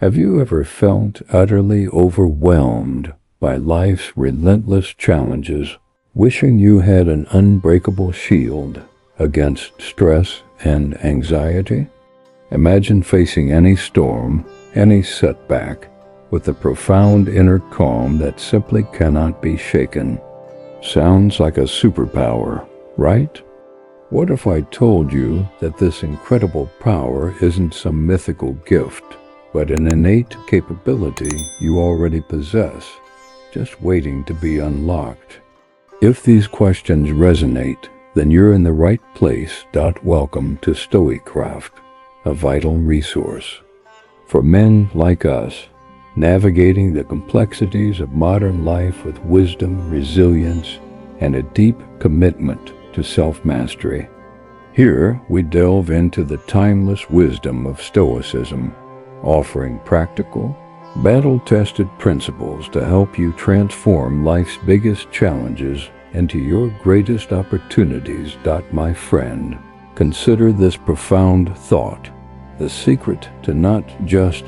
Have you ever felt utterly overwhelmed by life's relentless challenges, wishing you had an unbreakable shield against stress and anxiety? Imagine facing any storm, any setback, with a profound inner calm that simply cannot be shaken. Sounds like a superpower, right? What if I told you that this incredible power isn't some mythical gift, but an innate capability you already possess, just waiting to be unlocked? If these questions resonate, then you're in the right place. Welcome to StoicCraft, a vital resource for men like us, navigating the complexities of modern life with wisdom, resilience, and a deep commitment to self-mastery. Here, we delve into the timeless wisdom of Stoicism, offering practical, battle-tested principles to help you transform life's biggest challenges into your greatest opportunities. My friend, consider this profound thought. The secret to not just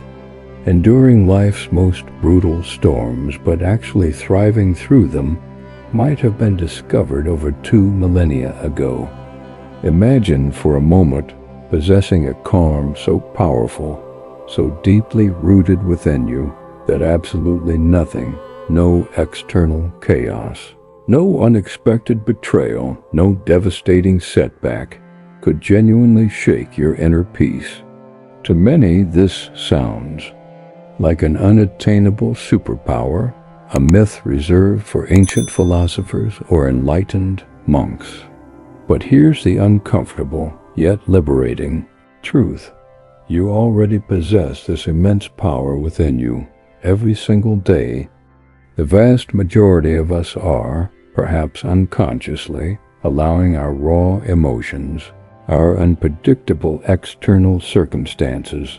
enduring life's most brutal storms, but actually thriving through them, might have been discovered over 2 millennia ago. Imagine for a moment possessing a calm so powerful, so deeply rooted within you, that absolutely nothing, no external chaos, no unexpected betrayal, no devastating setback, could genuinely shake your inner peace. To many, this sounds like an unattainable superpower, a myth reserved for ancient philosophers or enlightened monks. But here's the uncomfortable, yet liberating truth. You already possess this immense power within you. Every single day, the vast majority of us are, perhaps unconsciously, allowing our raw emotions, our unpredictable external circumstances,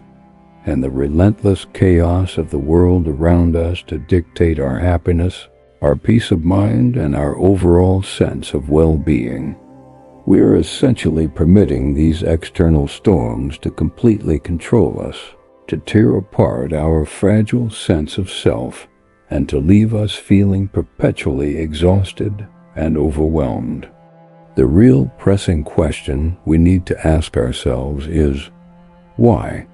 and the relentless chaos of the world around us to dictate our happiness, our peace of mind, and our overall sense of well-being. We are essentially permitting these external storms to completely control us, to tear apart our fragile sense of self, and to leave us feeling perpetually exhausted and overwhelmed. The real pressing question we need to ask ourselves is, why?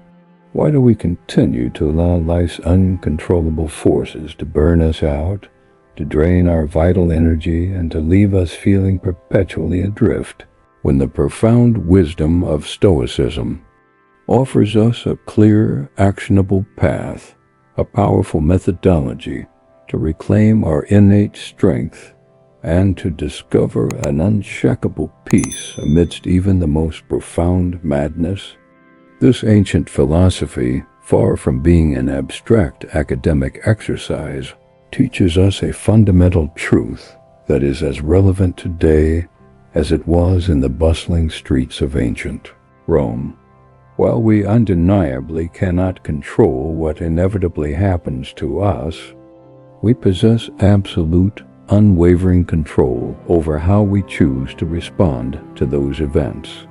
Why do we continue to allow life's uncontrollable forces to burn us out, to drain our vital energy, and to leave us feeling perpetually adrift, when the profound wisdom of Stoicism offers us a clear, actionable path, a powerful methodology to reclaim our innate strength and to discover an unshakable peace amidst even the most profound madness? This ancient philosophy, far from being an abstract academic exercise, teaches us a fundamental truth that is as relevant today as it was in the bustling streets of ancient Rome. While we undeniably cannot control what inevitably happens to us, we possess absolute, unwavering control over how we choose to respond to those events.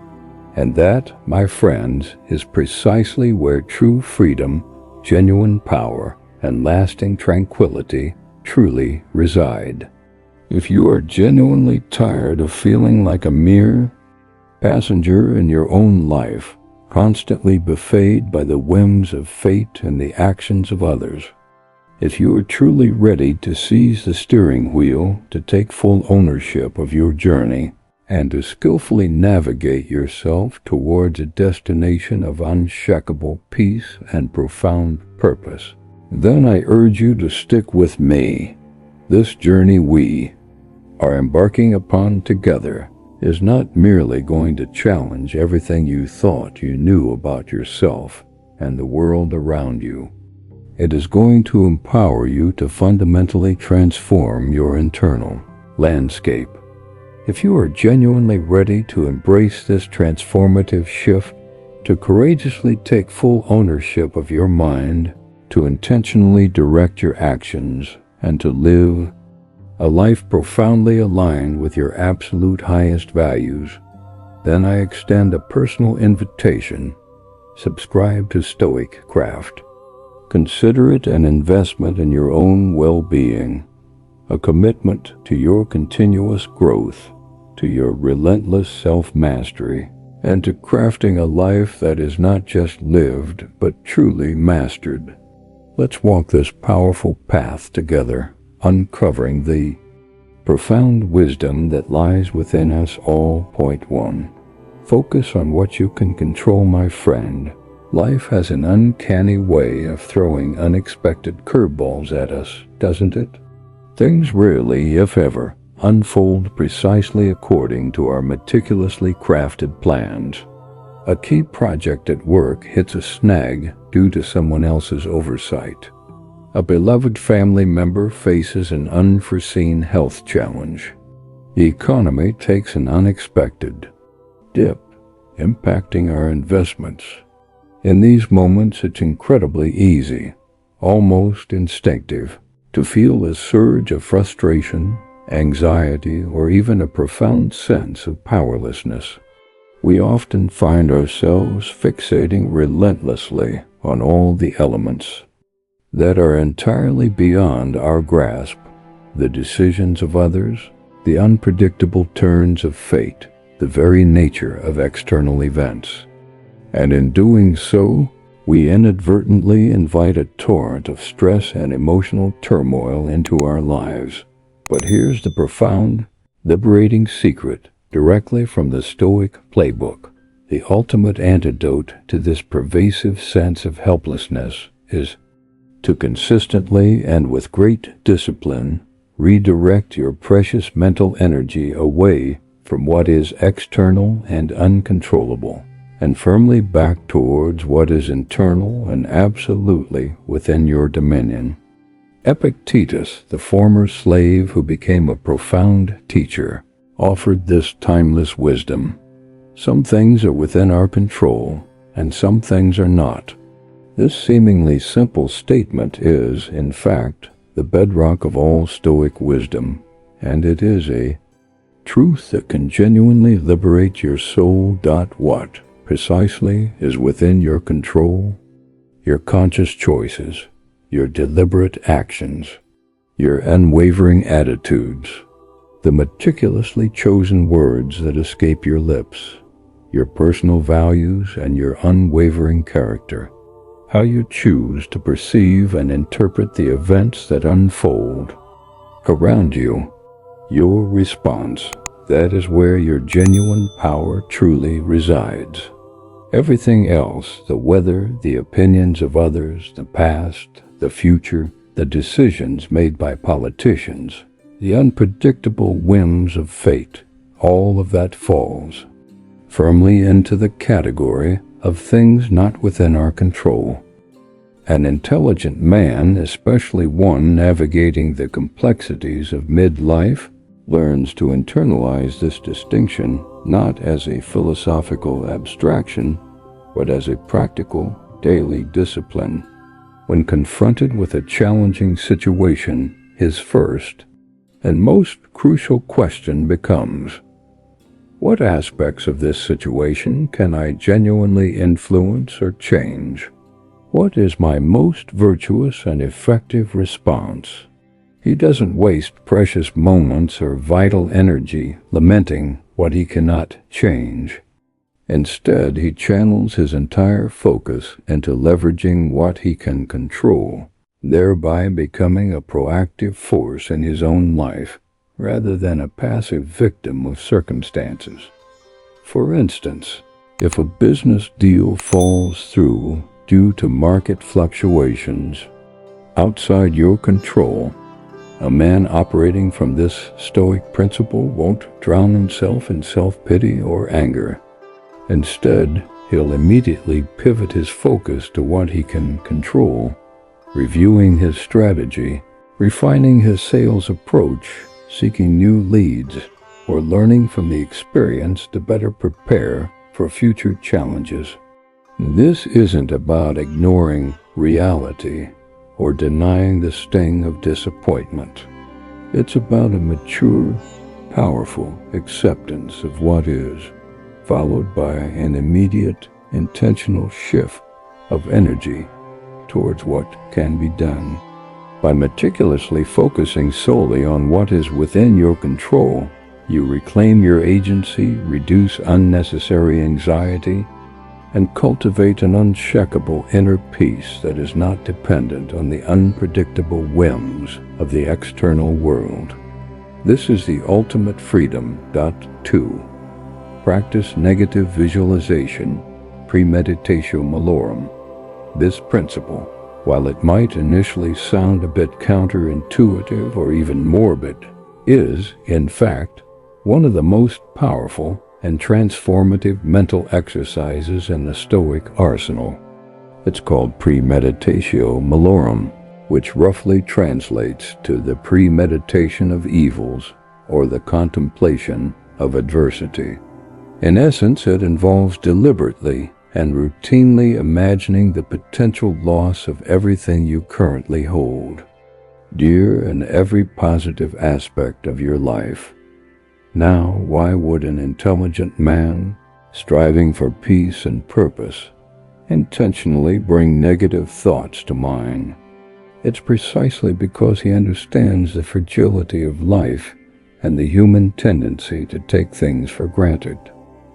And that, my friends, is precisely where true freedom, genuine power, and lasting tranquility truly reside. If you are genuinely tired of feeling like a mere passenger in your own life, constantly buffeted by the whims of fate and the actions of others, if you are truly ready to seize the steering wheel, to take full ownership of your journey, and to skillfully navigate yourself towards a destination of unshakable peace and profound purpose, then I urge you to stick with me. This journey we are embarking upon together is not merely going to challenge everything you thought you knew about yourself and the world around you. It is going to empower you to fundamentally transform your internal landscape. If you are genuinely ready to embrace this transformative shift, to courageously take full ownership of your mind, to intentionally direct your actions, and to live a life profoundly aligned with your absolute highest values, then I extend a personal invitation. Subscribe to StoicCraft. Consider it an investment in your own well-being, a commitment to your continuous growth, to your relentless self-mastery, and to crafting a life that is not just lived, but truly mastered. Let's walk this powerful path together, uncovering the profound wisdom that lies within us all. Point 1. Focus on what you can control, my friend. Life has an uncanny way of throwing unexpected curveballs at us, doesn't it? Things rarely, if ever, unfold precisely according to our meticulously crafted plans. A key project at work hits a snag due to someone else's oversight. A beloved family member faces an unforeseen health challenge. The economy takes an unexpected dip, impacting our investments. In these moments, it's incredibly easy, almost instinctive, to feel a surge of frustration, anxiety, or even a profound sense of powerlessness. We often find ourselves fixating relentlessly on all the elements that are entirely beyond our grasp: the decisions of others, the unpredictable turns of fate, the very nature of external events. And in doing so, we inadvertently invite a torrent of stress and emotional turmoil into our lives. But here's the profound, liberating secret directly from the Stoic playbook. The ultimate antidote to this pervasive sense of helplessness is to consistently and with great discipline redirect your precious mental energy away from what is external and uncontrollable, and firmly back towards what is internal and absolutely within your dominion. Epictetus, the former slave who became a profound teacher, offered this timeless wisdom. Some things are within our control, and some things are not. This seemingly simple statement is, in fact, the bedrock of all Stoic wisdom, and it is a truth that can genuinely liberate your soul. What precisely is within your control? Your conscious choices, your deliberate actions, your unwavering attitudes, the meticulously chosen words that escape your lips, your personal values, and your unwavering character. How you choose to perceive and interpret the events that unfold around you, your response, that is where your genuine power truly resides. Everything else, the weather, the opinions of others, the past, the future, the decisions made by politicians, the unpredictable whims of fate, all of that falls firmly into the category of things not within our control. An intelligent man, especially one navigating the complexities of midlife, learns to internalize this distinction not as a philosophical abstraction, but as a practical, daily discipline. When confronted with a challenging situation, his first and most crucial question becomes, what aspects of this situation can I genuinely influence or change? What is my most virtuous and effective response? He doesn't waste precious moments or vital energy lamenting what he cannot change. Instead, he channels his entire focus into leveraging what he can control, thereby becoming a proactive force in his own life, rather than a passive victim of circumstances. For instance, if a business deal falls through due to market fluctuations outside your control, a man operating from this Stoic principle won't drown himself in self-pity or anger. Instead, he'll immediately pivot his focus to what he can control, reviewing his strategy, refining his sales approach, seeking new leads, or learning from the experience to better prepare for future challenges. This isn't about ignoring reality or denying the sting of disappointment. It's about a mature, powerful acceptance of what is, followed by an immediate, intentional shift of energy towards what can be done. By meticulously focusing solely on what is within your control, you reclaim your agency, reduce unnecessary anxiety, and cultivate an unshakable inner peace that is not dependent on the unpredictable whims of the external world. This is the ultimate freedom. 2. Practice negative visualization, premeditatio malorum. This principle, while it might initially sound a bit counterintuitive or even morbid, is, in fact, one of the most powerful and transformative mental exercises in the Stoic arsenal. It's called premeditatio malorum, which roughly translates to the premeditation of evils or the contemplation of adversity. In essence, it involves deliberately and routinely imagining the potential loss of everything you currently hold, dear in every positive aspect of your life. Now, why would an intelligent man, striving for peace and purpose, intentionally bring negative thoughts to mind? It's precisely because he understands the fragility of life and the human tendency to take things for granted.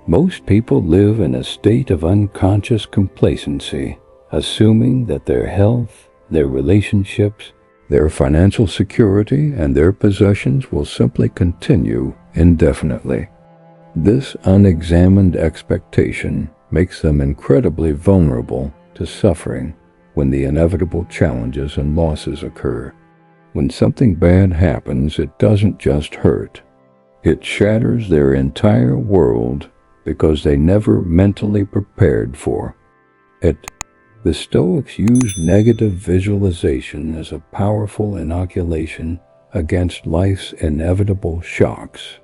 Most people live in a state of unconscious complacency, assuming that their health, their relationships, their financial security, and their possessions will simply continue indefinitely. This unexamined expectation makes them incredibly vulnerable to suffering when the inevitable challenges and losses occur. When something bad happens, it doesn't just hurt. It shatters their entire world because they never mentally prepared for it. The Stoics use negative visualization as a powerful inoculation against life's inevitable shocks.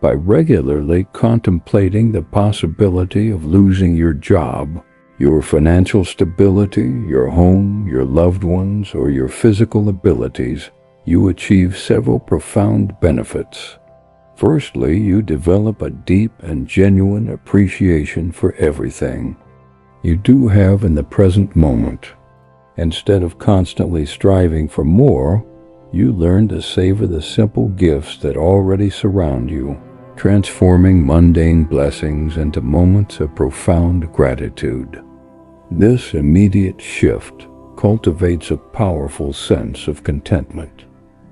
By regularly contemplating the possibility of losing your job, your financial stability, your home, your loved ones, or your physical abilities, you achieve several profound benefits. Firstly, you develop a deep and genuine appreciation for everything you do have in the present moment. Instead of constantly striving for more, you learn to savor the simple gifts that already surround you, transforming mundane blessings into moments of profound gratitude. This immediate shift cultivates a powerful sense of contentment.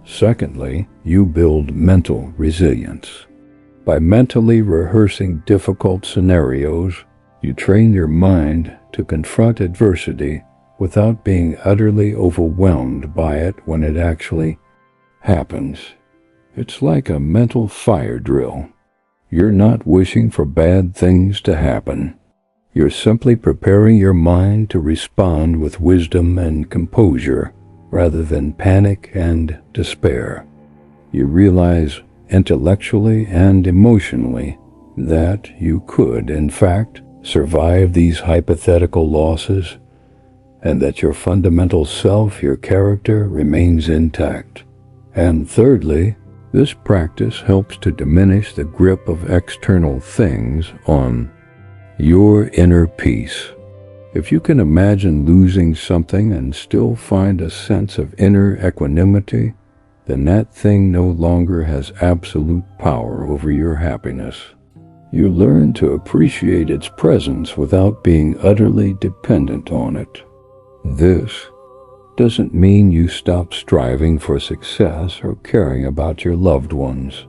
Secondly, you build mental resilience. By mentally rehearsing difficult scenarios, you train your mind to confront adversity without being utterly overwhelmed by it when it actually happens. It's like a mental fire drill. You're not wishing for bad things to happen. You're simply preparing your mind to respond with wisdom and composure rather than panic and despair. You realize intellectually and emotionally that you could, in fact, survive these hypothetical losses, and that your fundamental self, your character, remains intact. And thirdly, this practice helps to diminish the grip of external things on your inner peace. If you can imagine losing something and still find a sense of inner equanimity, then that thing no longer has absolute power over your happiness. You learn to appreciate its presence without being utterly dependent on it. This doesn't mean you stop striving for success or caring about your loved ones.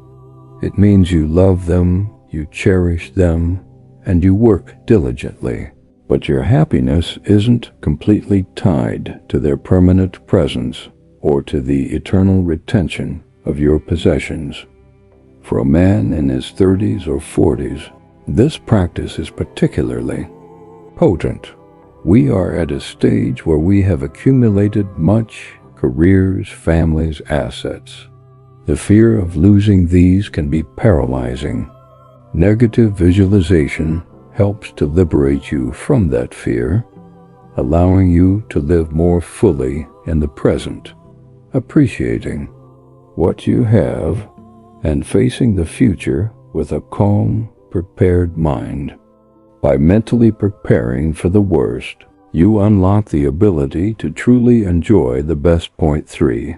It means you love them, you cherish them, and you work diligently. But your happiness isn't completely tied to their permanent presence or to the eternal retention of your possessions. For a man in his 30s or 40s, this practice is particularly potent. We are at a stage where we have accumulated much: careers, families, assets. The fear of losing these can be paralyzing. Negative visualization helps to liberate you from that fear, allowing you to live more fully in the present, appreciating what you have and facing the future with a calm, prepared mind. By mentally preparing for the worst, you unlock the ability to truly enjoy the best. Point 3.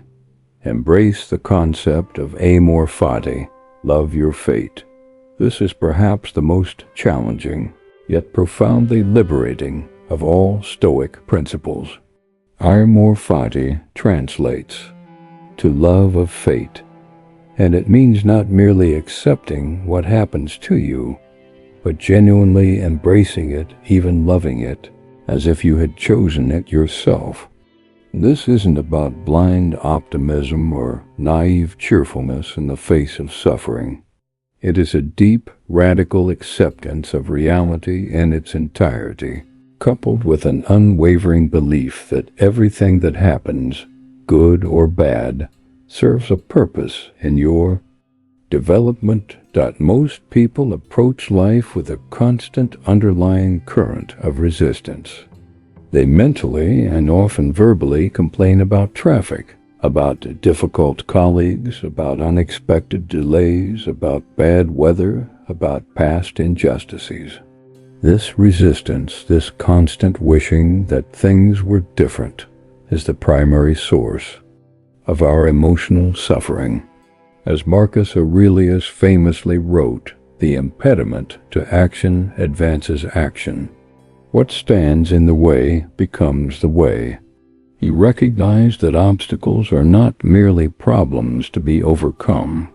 Embrace the concept of amor fati, love your fate. This is perhaps the most challenging, yet profoundly liberating of all Stoic principles. Amor fati translates to love of fate, and it means not merely accepting what happens to you, but genuinely embracing it, even loving it, as if you had chosen it yourself. This isn't about blind optimism or naive cheerfulness in the face of suffering. It is a deep, radical acceptance of reality in its entirety, coupled with an unwavering belief that everything that happens, good or bad, serves a purpose in your development. Most people approach life with a constant underlying current of resistance. They mentally and often verbally complain about traffic, about difficult colleagues, about unexpected delays, about bad weather, about past injustices. This resistance, this constant wishing that things were different, is the primary source of our emotional suffering. As Marcus Aurelius famously wrote, the impediment to action advances action. What stands in the way becomes the way. He recognized that obstacles are not merely problems to be overcome.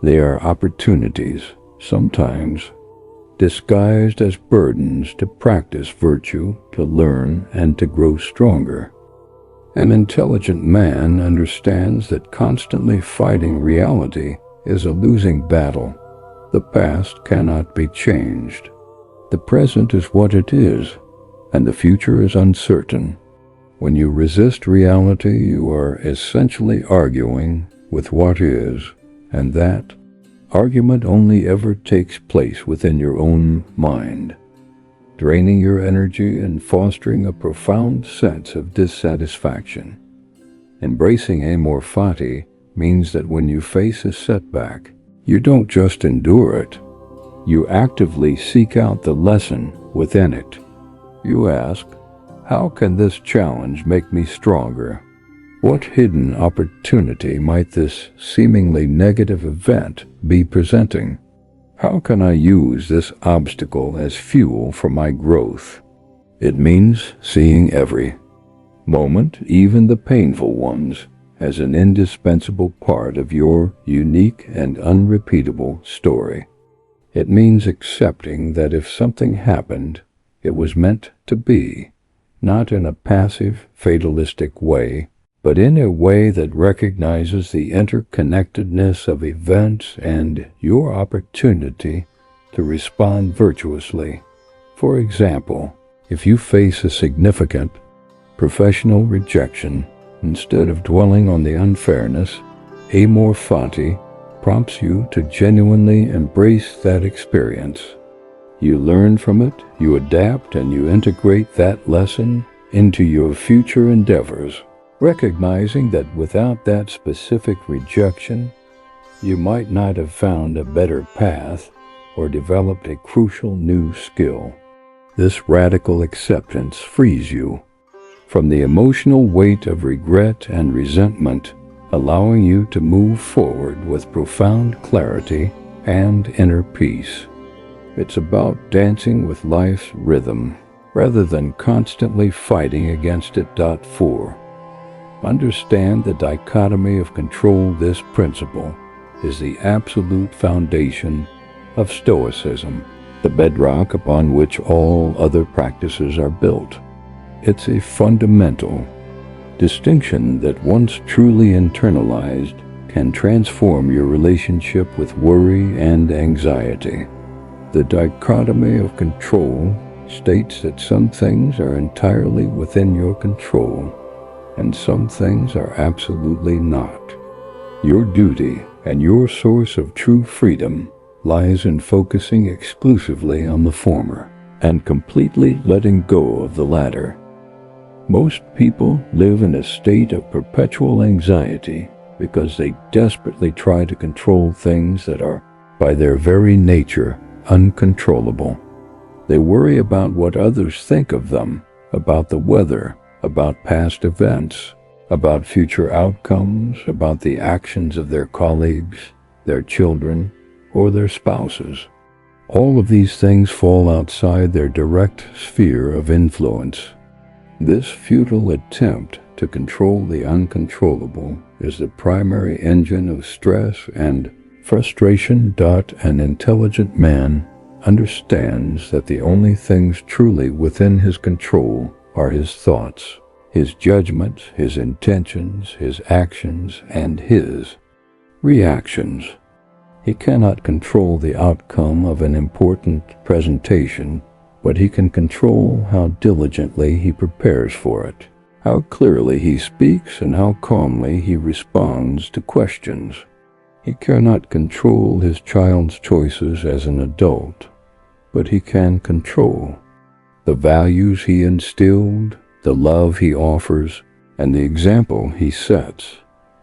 They are opportunities, sometimes disguised as burdens, to practice virtue, to learn, and to grow stronger. An intelligent man understands that constantly fighting reality is a losing battle. The past cannot be changed. The present is what it is, and the future is uncertain. When you resist reality, you are essentially arguing with what is, and that argument only ever takes place within your own mind, draining your energy and fostering a profound sense of dissatisfaction. Embracing amor fati means that when you face a setback, you don't just endure it. You actively seek out the lesson within it. You ask, how can this challenge make me stronger? What hidden opportunity might this seemingly negative event be presenting? How can I use this obstacle as fuel for my growth? It means seeing every moment, even the painful ones, as an indispensable part of your unique and unrepeatable story. It means accepting that if something happened, it was meant to be, not in a passive, fatalistic way, but in a way that recognizes the interconnectedness of events and your opportunity to respond virtuously. For example, if you face a significant professional rejection, instead of dwelling on the unfairness, amor fati prompts you to genuinely embrace that experience. You learn from it, you adapt, and you integrate that lesson into your future endeavors, recognizing that without that specific rejection, you might not have found a better path or developed a crucial new skill. This radical acceptance frees you from the emotional weight of regret and resentment, allowing you to move forward with profound clarity and inner peace. It's about dancing with life's rhythm, rather than constantly fighting against it. 4. Understand the dichotomy of control. This principle is the absolute foundation of Stoicism, the bedrock upon which all other practices are built. It's a fundamental distinction that, once truly internalized, can transform your relationship with worry and anxiety. The dichotomy of control states that some things are entirely within your control, and some things are absolutely not. Your duty and your source of true freedom lies in focusing exclusively on the former and completely letting go of the latter. Most people live in a state of perpetual anxiety because they desperately try to control things that are, by their very nature, uncontrollable. They worry about what others think of them, about the weather, about past events, about future outcomes, about the actions of their colleagues, their children, or their spouses. All of these things fall outside their direct sphere of influence. This futile attempt to control the uncontrollable is the primary engine of stress and frustration. An intelligent man understands that the only things truly within his control are his thoughts, his judgments, his intentions, his actions, and his reactions. He cannot control the outcome of an important presentation, but he can control how diligently he prepares for it, how clearly he speaks, and how calmly he responds to questions. He cannot control his child's choices as an adult, but he can control the values he instilled, the love he offers, and the example he sets.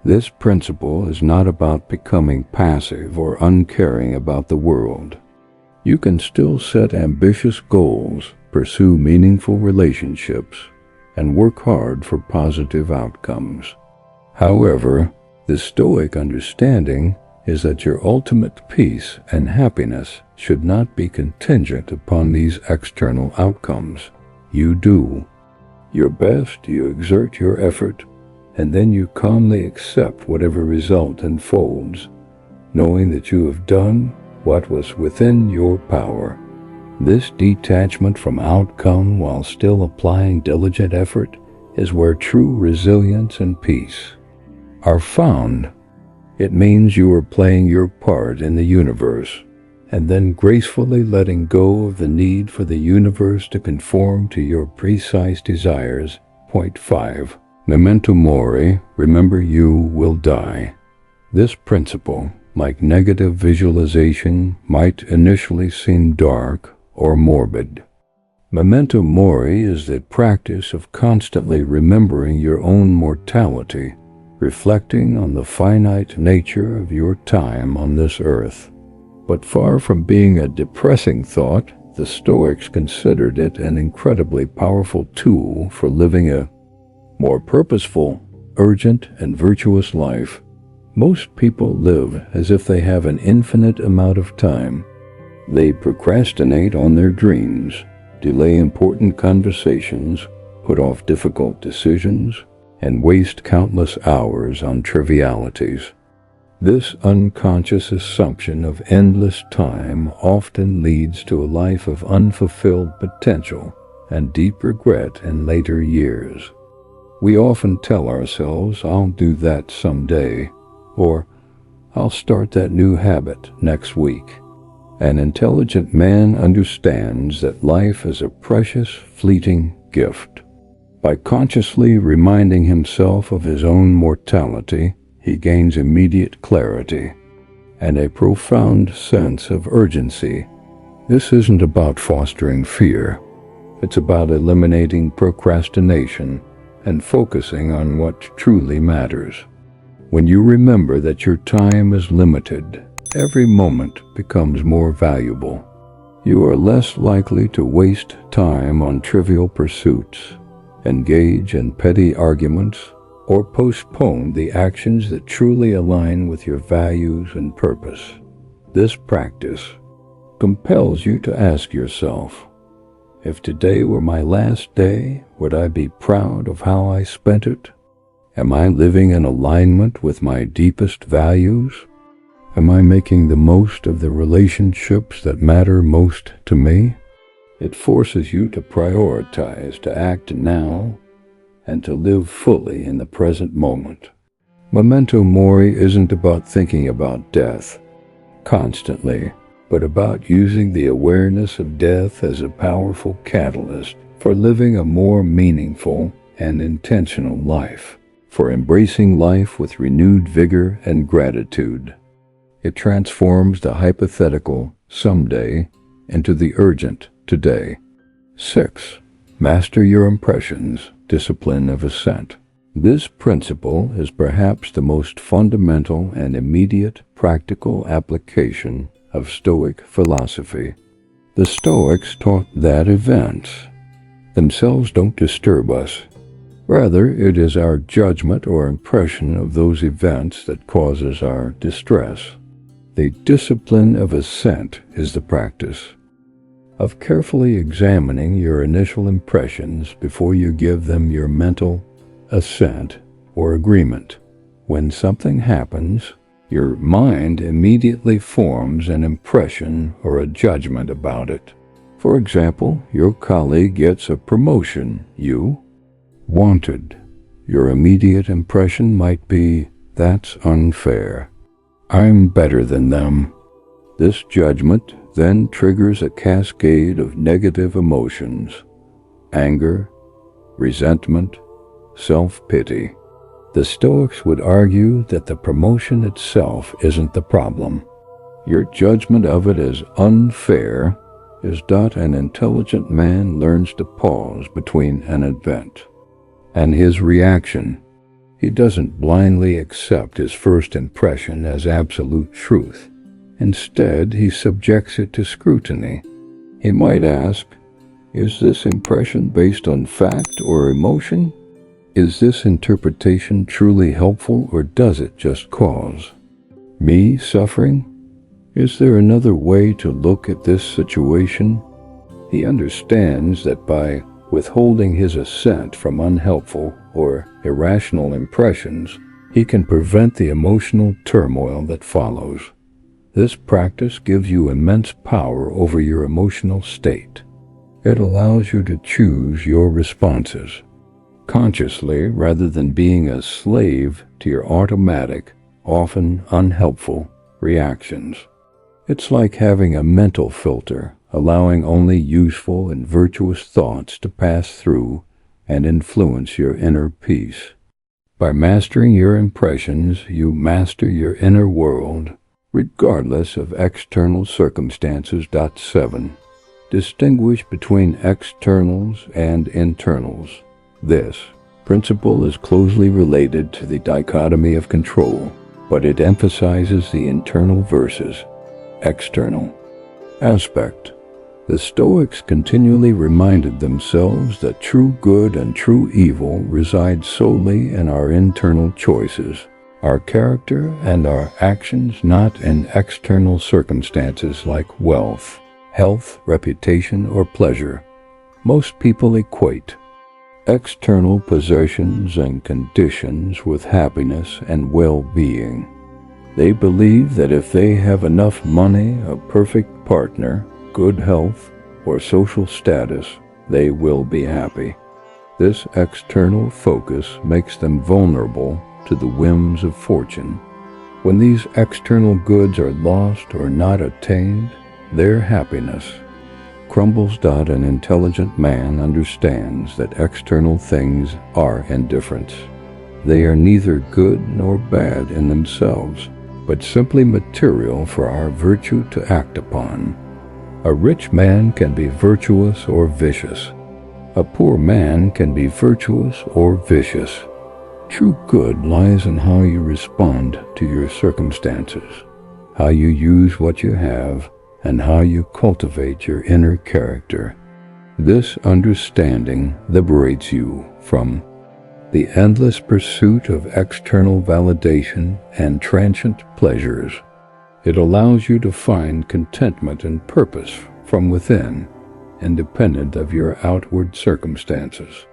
This principle is not about becoming passive or uncaring about the world. You can still set ambitious goals, pursue meaningful relationships, and work hard for positive outcomes. However, the Stoic understanding is that your ultimate peace and happiness should not be contingent upon these external outcomes. You do your best, you exert your effort, and then you calmly accept whatever result unfolds, knowing that you have done what was within your power. This detachment from outcome while still applying diligent effort is where true resilience and peace are found. It means you are playing your part in the universe, and then gracefully letting go of the need for the universe to conform to your precise desires. Point 5. Memento mori, remember you will die. This principle, like negative visualization, might initially seem dark or morbid. Memento mori is the practice of constantly remembering your own mortality, reflecting on the finite nature of your time on this earth. But far from being a depressing thought, the Stoics considered it an incredibly powerful tool for living a more purposeful, urgent, and virtuous life. Most people live as if they have an infinite amount of time. They procrastinate on their dreams, delay important conversations, put off difficult decisions, and waste countless hours on trivialities. This unconscious assumption of endless time often leads to a life of unfulfilled potential and deep regret in later years. We often tell ourselves, "I'll do that someday," or "I'll start that new habit next week." An intelligent man understands that life is a precious, fleeting gift. By consciously reminding himself of his own mortality, he gains immediate clarity and a profound sense of urgency. This isn't about fostering fear. It's about eliminating procrastination and focusing on what truly matters. When you remember that your time is limited, every moment becomes more valuable. You are less likely to waste time on trivial pursuits, engage in petty arguments, or postpone the actions that truly align with your values and purpose. This practice compels you to ask yourself, if today were my last day, would I be proud of how I spent it? Am I living in alignment with my deepest values? Am I making the most of the relationships that matter most to me? It forces you to prioritize, to act now, and to live fully in the present moment. Memento mori isn't about thinking about death constantly, but about using the awareness of death as a powerful catalyst for living a more meaningful and intentional life, for embracing life with renewed vigor and gratitude. It transforms the hypothetical someday into the urgent today. 6. Master your impressions, discipline of assent. This principle is perhaps the most fundamental and immediate practical application of Stoic philosophy. The Stoics taught that events, themselves don't disturb us. Rather, it is our judgment or impression of those events that causes our distress. The discipline of assent is the practice of carefully examining your initial impressions before you give them your mental assent or agreement. When something happens, your mind immediately forms an impression or a judgment about it. For example, your colleague gets a promotion you wanted. Your immediate impression might be, "That's unfair. I'm better than them." This judgment then triggers a cascade of negative emotions: anger, resentment, self-pity. The Stoics would argue that the promotion itself isn't the problem. Your judgment of it as unfair is that an intelligent man learns to pause between an event and his reaction. He doesn't blindly accept his first impression as absolute truth. Instead, he subjects it to scrutiny. He might ask, "Is this impression based on fact or emotion? Is this interpretation truly helpful, or does it just cause me suffering? Is there another way to look at this situation?" He understands that by withholding his assent from unhelpful or irrational impressions, he can prevent the emotional turmoil that follows. This practice gives you immense power over your emotional state. It allows you to choose your responses consciously rather than being a slave to your automatic, often unhelpful reactions. It's like having a mental filter, allowing only useful and virtuous thoughts to pass through and influence your inner peace. By mastering your impressions, you master your inner world, regardless of external circumstances. 7. Distinguish between externals and internals. This principle is closely related to the dichotomy of control, but it emphasizes the internal versus external aspect. The Stoics continually reminded themselves that true good and true evil reside solely in our internal choices, our character and our actions, not in external circumstances like wealth, health, reputation, or pleasure. Most people equate external possessions and conditions with happiness and well-being. They believe that if they have enough money, a perfect partner, good health, or social status, they will be happy. This external focus makes them vulnerable to the whims of fortune. When these external goods are lost or not attained, their happiness crumbles. An intelligent man understands that external things are indifferents. They are neither good nor bad in themselves, but simply material for our virtue to act upon. A rich man can be virtuous or vicious. A poor man can be virtuous or vicious. True good lies in how you respond to your circumstances, how you use what you have, and how you cultivate your inner character. This understanding liberates you from the endless pursuit of external validation and transient pleasures. It allows you to find contentment and purpose from within, independent of your outward circumstances.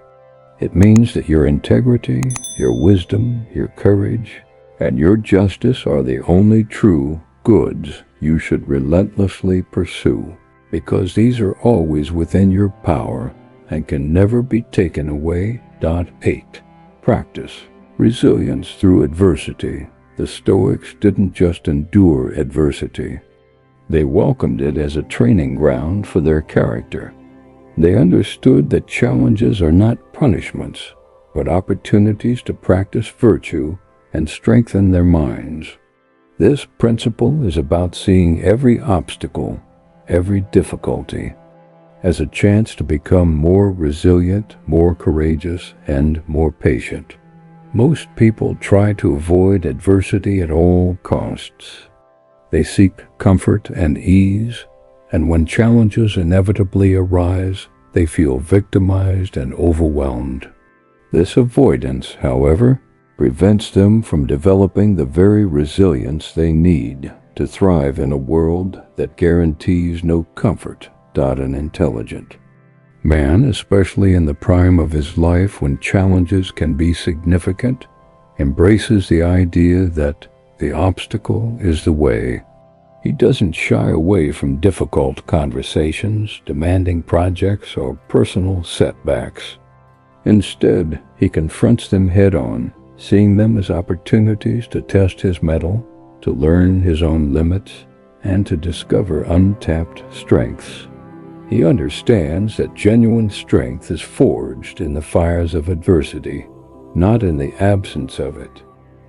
It means that your integrity, your wisdom, your courage, and your justice are the only true goods you should relentlessly pursue, because these are always within your power and can never be taken away. 8. Practice resilience through adversity. The Stoics didn't just endure adversity. They welcomed it as a training ground for their character. They understood that challenges are not punishments, but opportunities to practice virtue and strengthen their minds. This principle is about seeing every obstacle, every difficulty, as a chance to become more resilient, more courageous, and more patient. Most people try to avoid adversity at all costs. They seek comfort and ease, and when challenges inevitably arise, they feel victimized and overwhelmed. This avoidance, however, prevents them from developing the very resilience they need to thrive in a world that guarantees no comfort. An intelligent man, especially in the prime of his life when challenges can be significant, embraces the idea that the obstacle is the way. He doesn't shy away from difficult conversations, demanding projects, or personal setbacks. Instead, he confronts them head-on, seeing them as opportunities to test his mettle, to learn his own limits, and to discover untapped strengths. He understands that genuine strength is forged in the fires of adversity, not in the absence of it.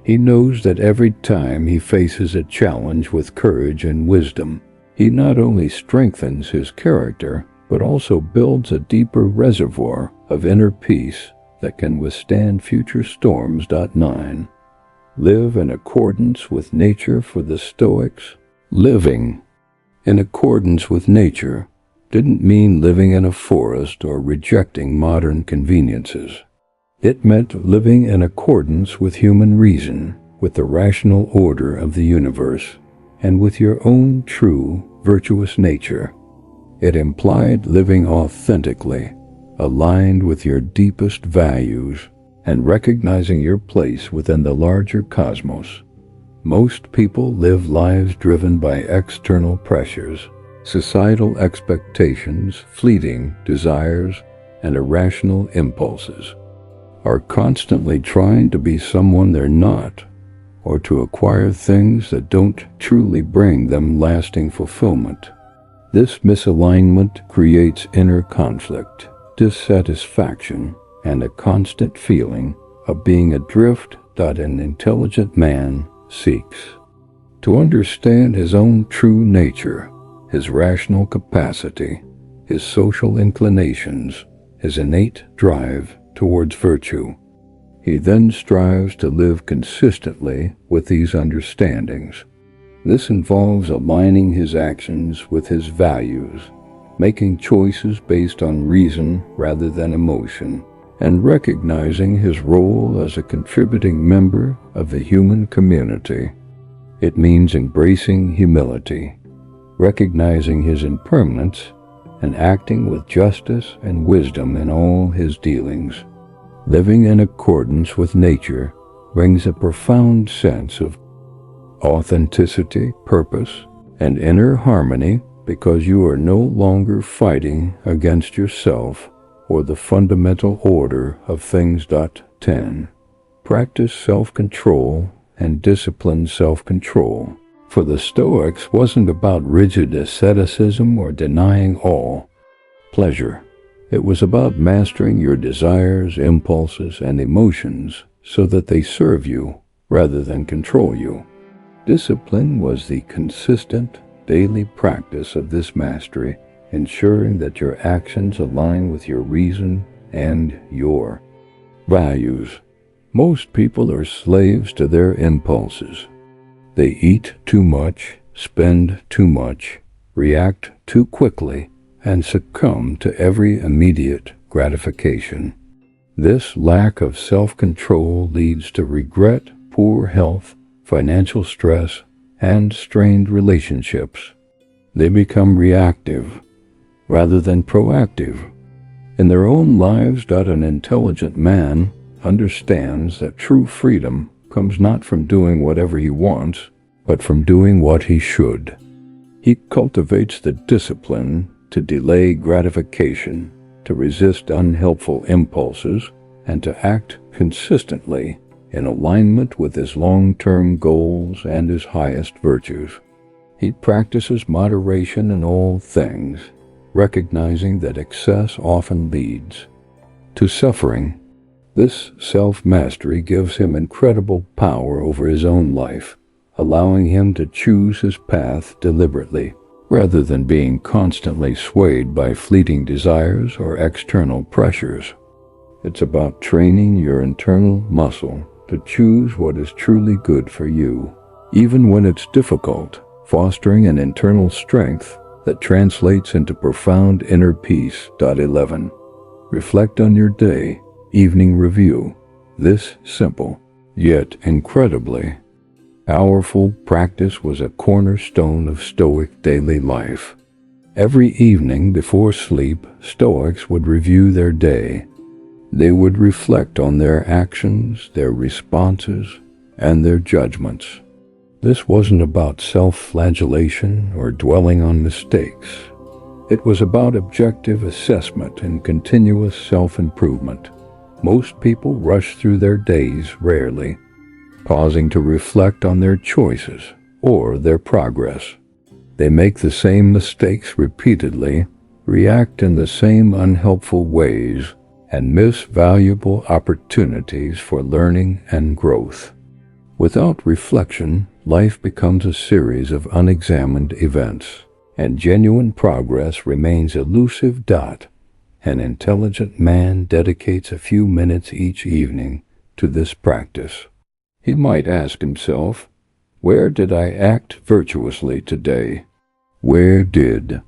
He knows that every time he faces a challenge with courage and wisdom, he not only strengthens his character, but also builds a deeper reservoir of inner peace that can withstand future storms. 9. Live in accordance with nature. For the Stoics, living in accordance with nature didn't mean living in a forest or rejecting modern conveniences. It meant living in accordance with human reason, with the rational order of the universe, and with your own true, virtuous nature. It implied living authentically, aligned with your deepest values, and recognizing your place within the larger cosmos. Most people live lives driven by external pressures, societal expectations, fleeting desires, and irrational impulses, are constantly trying to be someone they're not, or to acquire things that don't truly bring them lasting fulfillment. This misalignment creates inner conflict, dissatisfaction, and a constant feeling of being adrift. An intelligent man seeks to understand his own true nature, his rational capacity, his social inclinations, his innate drive towards virtue. He then strives to live consistently with these understandings. This involves aligning his actions with his values, making choices based on reason rather than emotion, and recognizing his role as a contributing member of the human community. It means embracing humility, recognizing his impermanence, and acting with justice and wisdom in all his dealings. Living in accordance with nature brings a profound sense of authenticity, purpose, and inner harmony, because you are no longer fighting against yourself or the fundamental order of things. 10. Practice self-control and discipline self-control. For the Stoics wasn't about rigid asceticism or denying all pleasure. It was about mastering your desires, impulses, and emotions so that they serve you rather than control you. Discipline was the consistent, daily practice of this mastery, ensuring that your actions align with your reason and your values. Most people are slaves to their impulses. They eat too much, spend too much, react too quickly, and succumb to every immediate gratification. This lack of self-control leads to regret, poor health, financial stress, and strained relationships. They become reactive rather than proactive. In their own lives, an intelligent man understands that true freedom comes not from doing whatever he wants, but from doing what he should. He cultivates the discipline to delay gratification, to resist unhelpful impulses, and to act consistently in alignment with his long-term goals and his highest virtues. He practices moderation in all things, recognizing that excess often leads to suffering. This self-mastery gives him incredible power over his own life, allowing him to choose his path deliberately, rather than being constantly swayed by fleeting desires or external pressures. It's about training your internal muscle to choose what is truly good for you, even when it's difficult, fostering an internal strength that translates into profound inner peace. 11. Reflect on your day. Evening review. This simple, yet incredibly powerful practice was a cornerstone of Stoic daily life. Every evening before sleep, Stoics would review their day. They would reflect on their actions, their responses, and their judgments. This wasn't about self-flagellation or dwelling on mistakes. It was about objective assessment and continuous self-improvement. Most people rush through their days rarely, pausing to reflect on their choices or their progress. They make the same mistakes repeatedly, react in the same unhelpful ways, and miss valuable opportunities for learning and growth. Without reflection, life becomes a series of unexamined events, and genuine progress remains elusive. An intelligent man dedicates a few minutes each evening to this practice. He might ask himself, where did I act virtuously today? Where did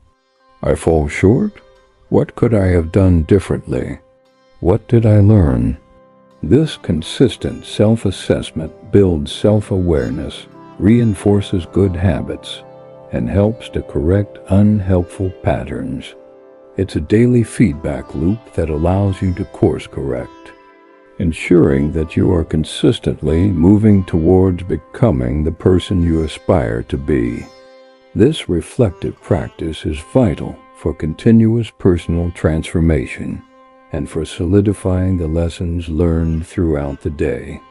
I fall short? What could I have done differently? What did I learn? This consistent self-assessment builds self-awareness, reinforces good habits, and helps to correct unhelpful patterns. It's a daily feedback loop that allows you to course correct, ensuring that you are consistently moving towards becoming the person you aspire to be. This reflective practice is vital for continuous personal transformation and for solidifying the lessons learned throughout the day.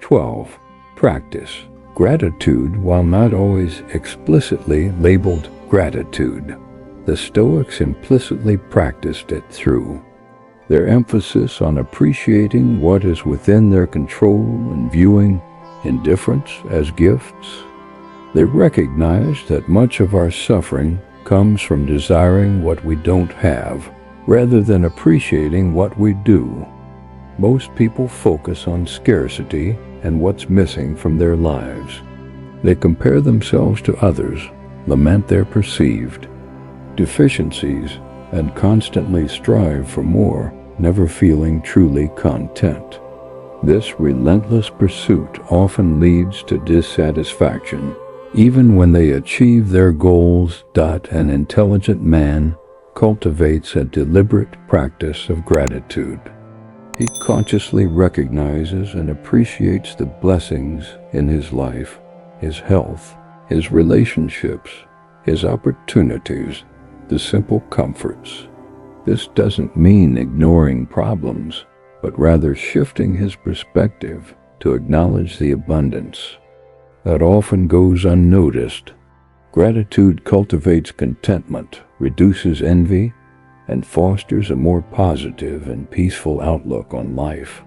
12. Practice gratitude. While not always explicitly labeled gratitude, the Stoics implicitly practiced it through their emphasis on appreciating what is within their control and viewing indifference as gifts. They recognize that much of our suffering comes from desiring what we don't have, rather than appreciating what we do. Most people focus on scarcity and what's missing from their lives. They compare themselves to others, lament their perceived deficiencies, and constantly strive for more, never feeling truly content. This relentless pursuit often leads to dissatisfaction, even when they achieve their goals. An intelligent man cultivates a deliberate practice of gratitude. He consciously recognizes and appreciates the blessings in his life, his health, his relationships, his opportunities, the simple comforts. This doesn't mean ignoring problems, but rather shifting his perspective to acknowledge the abundance that often goes unnoticed. Gratitude cultivates contentment, reduces envy, and fosters a more positive and peaceful outlook on life.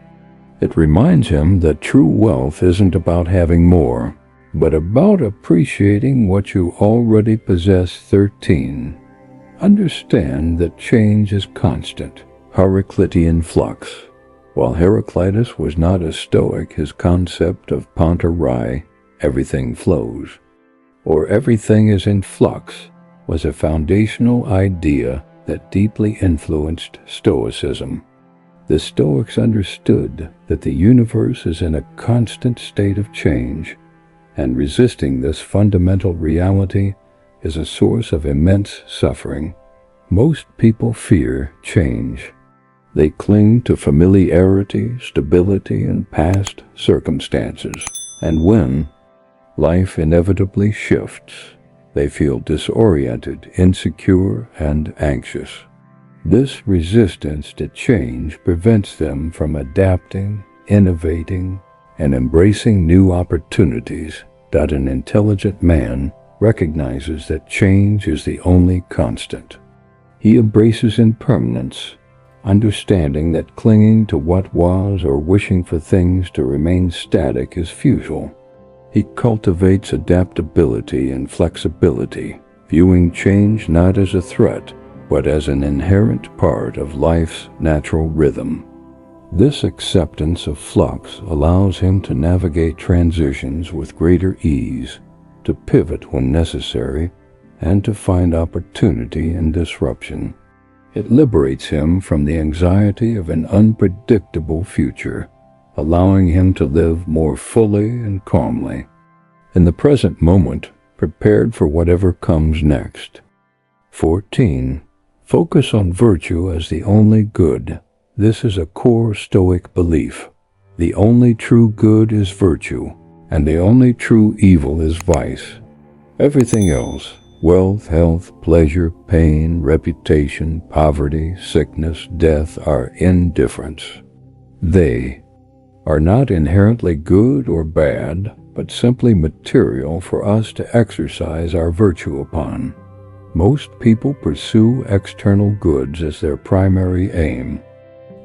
It reminds him that true wealth isn't about having more, but about appreciating what you already possess. 13. Understand that change is constant, Heraclitean flux. While Heraclitus was not a Stoic, his concept of ponta rai, everything flows, or everything is in flux, was a foundational idea that deeply influenced Stoicism. The Stoics understood that the universe is in a constant state of change, and resisting this fundamental reality is a source of immense suffering. Most people fear change. They cling to familiarity, stability, and past circumstances, and when life inevitably shifts, they feel disoriented, insecure, and anxious. This resistance to change prevents them from adapting, innovating, and embracing new opportunities. An intelligent man recognizes that change is the only constant. He embraces impermanence, understanding that clinging to what was or wishing for things to remain static is futile. He cultivates adaptability and flexibility, viewing change not as a threat, but as an inherent part of life's natural rhythm. This acceptance of flux allows him to navigate transitions with greater ease, to pivot when necessary, and to find opportunity in disruption. It liberates him from the anxiety of an unpredictable future, allowing him to live more fully and calmly, in the present moment, prepared for whatever comes next. 14. Focus on virtue as the only good. This is a core Stoic belief. The only true good is virtue, and the only true evil is vice. Everything else, wealth, health, pleasure, pain, reputation, poverty, sickness, death, are indifferents. They are not inherently good or bad, but simply material for us to exercise our virtue upon. Most people pursue external goods as their primary aim.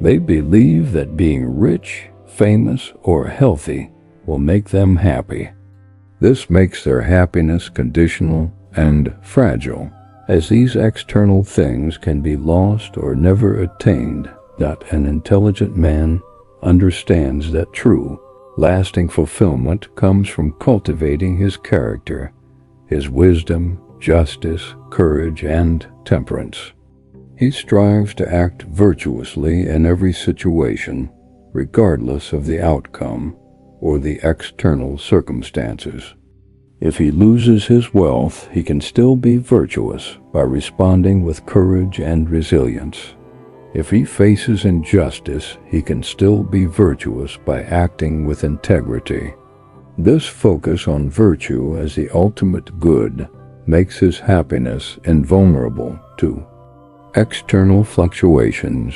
They believe that being rich, famous, or healthy will make them happy. This makes their happiness conditional and fragile, as these external things can be lost or never attained. An intelligent man understands that true, lasting fulfillment comes from cultivating his character, his wisdom, justice, courage, and temperance. He strives to act virtuously in every situation, regardless of the outcome or the external circumstances. If he loses his wealth, he can still be virtuous by responding with courage and resilience. If he faces injustice, he can still be virtuous by acting with integrity. This focus on virtue as the ultimate good makes his happiness invulnerable to external fluctuations.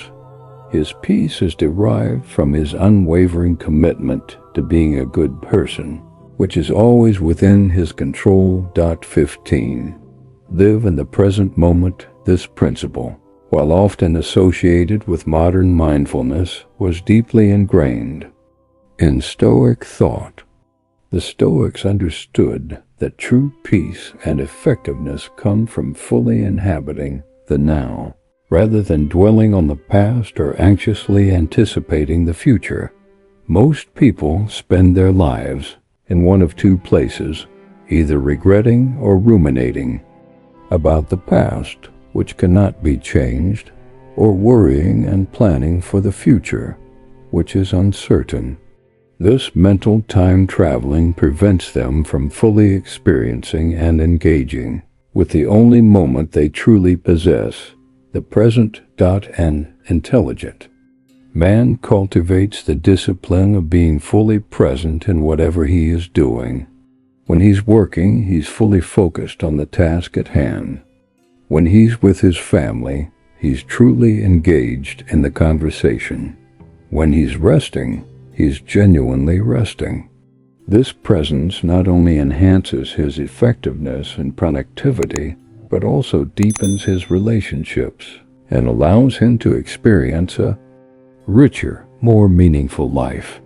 His peace is derived from his unwavering commitment to being a good person, which is always within his control. 15. Live in the present moment. This principle, while often associated with modern mindfulness, was deeply ingrained in Stoic thought. The Stoics understood that true peace and effectiveness come from fully inhabiting the now, rather than dwelling on the past or anxiously anticipating the future. Most people spend their lives in one of two places, either regretting or ruminating about the past, which cannot be changed, or worrying and planning for the future, which is uncertain. This mental time traveling prevents them from fully experiencing and engaging with the only moment they truly possess, the present. An intelligent man cultivates the discipline of being fully present in whatever he is doing. When he's working, he's fully focused on the task at hand. When he's with his family, he's truly engaged in the conversation. When he's resting, he's genuinely resting. This presence not only enhances his effectiveness and productivity, but also deepens his relationships and allows him to experience a richer, more meaningful life.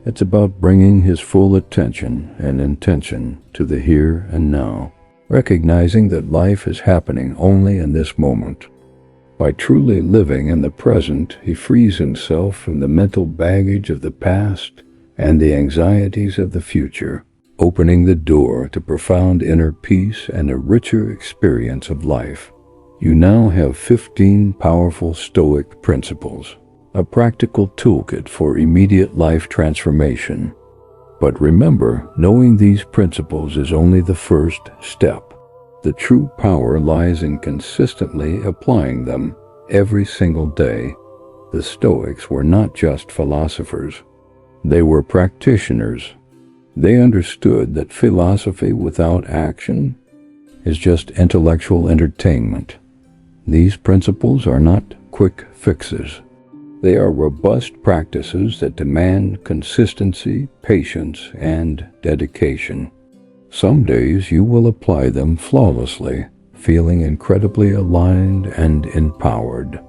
It's about bringing his full attention and intention to the here and now, recognizing that life is happening only in this moment. By truly living in the present, he frees himself from the mental baggage of the past and the anxieties of the future, opening the door to profound inner peace and a richer experience of life. You now have 15 powerful Stoic principles, a practical toolkit for immediate life transformation. But remember, knowing these principles is only the first step. The true power lies in consistently applying them every single day. The Stoics were not just philosophers. They were practitioners. They understood that philosophy without action is just intellectual entertainment. These principles are not quick fixes. They are robust practices that demand consistency, patience, and dedication. Some days you will apply them flawlessly, feeling incredibly aligned and empowered.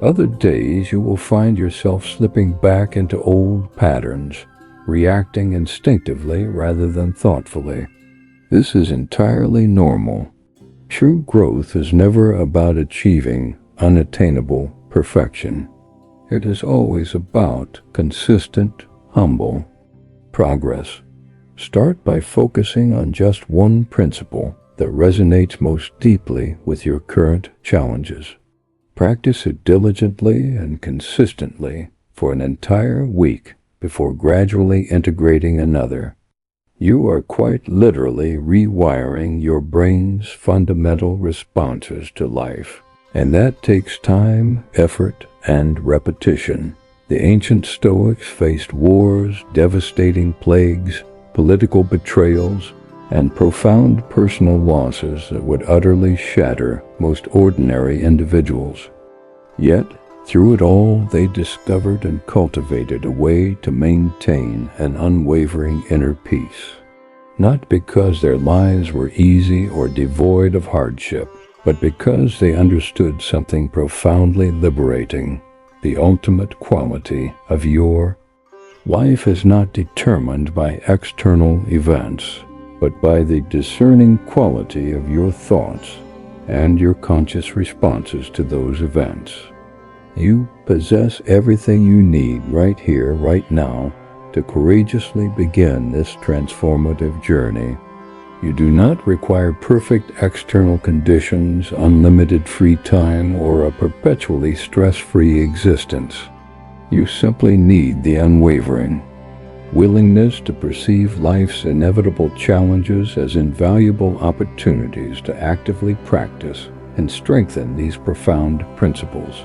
Other days you will find yourself slipping back into old patterns, reacting instinctively rather than thoughtfully. This is entirely normal. True growth is never about achieving unattainable perfection. It is always about consistent, humble progress. Start by focusing on just one principle that resonates most deeply with your current challenges. Practice it diligently and consistently for an entire week before gradually integrating another. You are quite literally rewiring your brain's fundamental responses to life, and that takes time, effort, and repetition. The ancient Stoics faced wars, devastating plagues, political betrayals, and profound personal losses that would utterly shatter most ordinary individuals. Yet, through it all, they discovered and cultivated a way to maintain an unwavering inner peace. Not because their lives were easy or devoid of hardship, but because they understood something profoundly liberating: the ultimate quality of your life is not determined by external events, but by the discerning quality of your thoughts and your conscious responses to those events. You possess everything you need right here, right now, to courageously begin this transformative journey. You do not require perfect external conditions, unlimited free time, or a perpetually stress-free existence. You simply need the unwavering willingness to perceive life's inevitable challenges as invaluable opportunities to actively practice and strengthen these profound principles.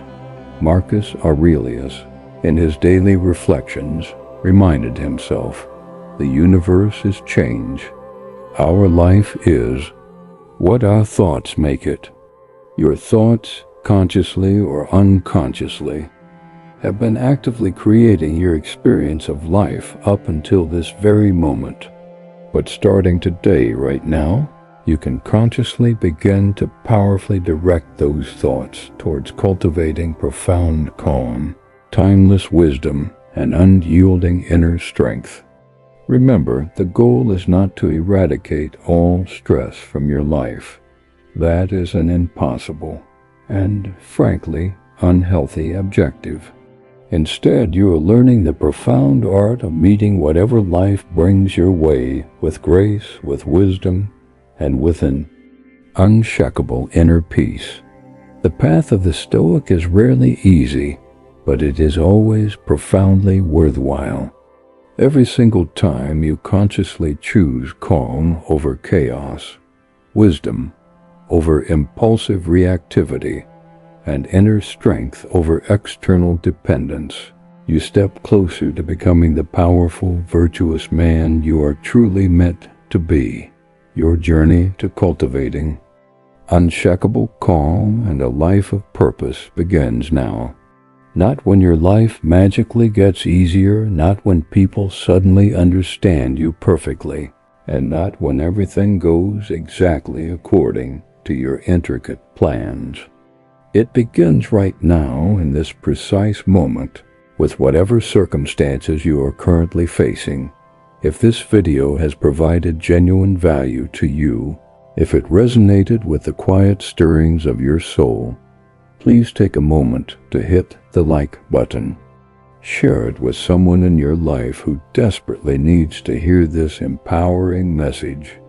Marcus Aurelius, in his daily reflections, reminded himself, the universe is change. Our life is what our thoughts make it. Your thoughts, consciously or unconsciously, have been actively creating your experience of life up until this very moment. But starting today, right now, you can consciously begin to powerfully direct those thoughts towards cultivating profound calm, timeless wisdom, and unyielding inner strength. Remember, the goal is not to eradicate all stress from your life. That is an impossible and, frankly, unhealthy objective. Instead, you are learning the profound art of meeting whatever life brings your way with grace, with wisdom, and with an unshakable inner peace. The path of the Stoic is rarely easy, but it is always profoundly worthwhile. Every single time you consciously choose calm over chaos, wisdom over impulsive reactivity, and inner strength over external dependence, you step closer to becoming the powerful, virtuous man you are truly meant to be. Your journey to cultivating unshakable calm and a life of purpose begins now. Not when your life magically gets easier, not when people suddenly understand you perfectly, and not when everything goes exactly according to your intricate plans. It begins right now, in this precise moment, with whatever circumstances you are currently facing. If this video has provided genuine value to you, if it resonated with the quiet stirrings of your soul, please take a moment to hit the like button. Share it with someone in your life who desperately needs to hear this empowering message.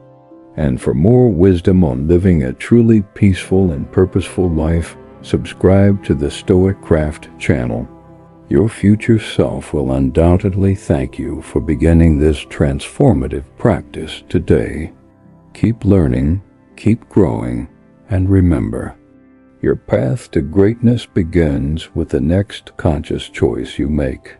And for more wisdom on living a truly peaceful and purposeful life, subscribe to the StoicCraft channel. Your future self will undoubtedly thank you for beginning this transformative practice today. Keep learning, keep growing, and remember, your path to greatness begins with the next conscious choice you make.